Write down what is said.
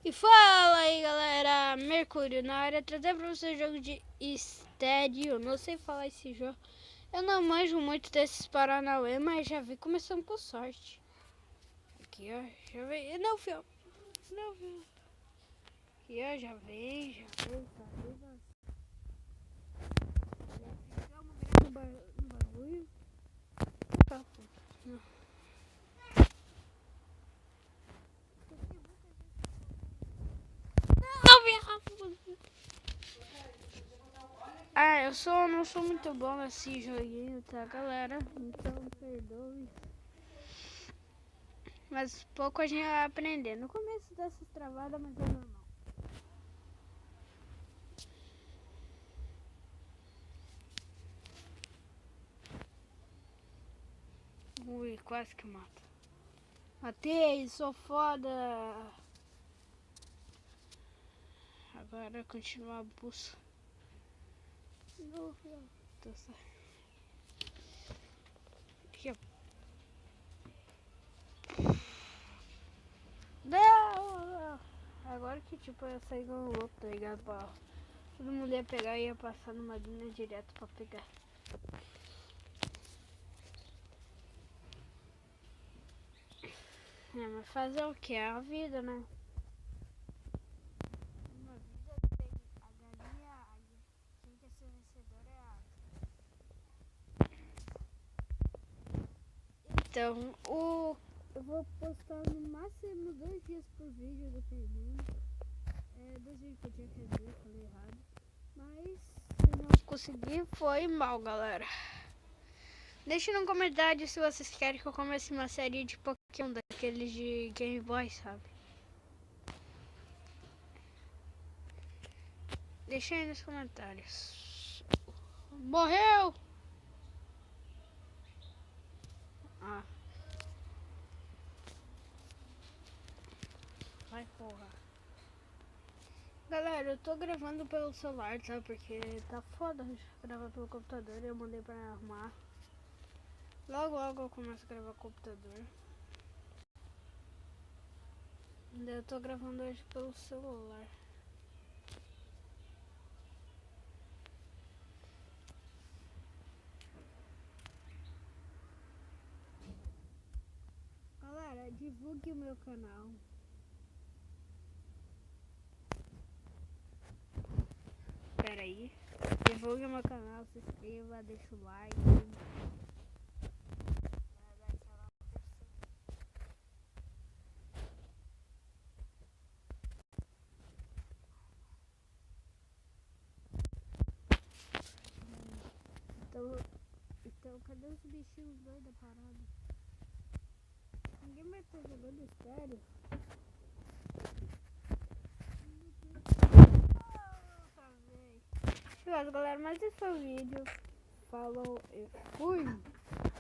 E fala aí galera, Mercúrio na área, trazer pra vocês o jogo de Stadio. Não sei falar esse jogo, eu não manjo muito desses paranauê, mas já vi começando com sorte. Aqui ó, já vi, não filho, não filho. Aqui ó, já vi, no bagulho. Eu não sou muito bom nesse joguinho, tá galera? Então perdoe. Mas pouco a gente vai aprender. No começo dessas travadas, mas é normal. Ui, quase que mata. Matei, sou foda. Agora continuar a busca. Não, tô certo. Aqui, ó. Não! Agora que tipo eu saí no louco, tá ligado? Pra todo mundo ia pegar e ia passar numa linha direto pra pegar. É, mas fazer o que? É a vida, né? Uma vida tem a galinha, quem quer ser vencedor é a ave. Então, eu vou postar no máximo 2 dias por vídeo, dependendo. 2 vídeos por dia, quer dizer, falei errado. Mas se não conseguir, foi mal, galera. Deixe no comentário se vocês querem que eu comece uma série de Pokémon daqueles de Game Boy, sabe? Deixa aí nos comentários. Morreu! Ah. Vai, porra. Galera, eu tô gravando pelo celular, tá? Porque tá foda gravar pelo computador. Eu mandei pra arrumar. Logo eu começo a gravar computador. Eu tô gravando hoje pelo celular. Galera, divulgue o meu canal. Pera aí. Divulgue o meu canal, se inscreva, deixa o like. Então cadê os bichinhos doidos parados? Ninguém mais tá jogando estéreo. Beleza, galera, mas esse foi o vídeo. Falou e fui!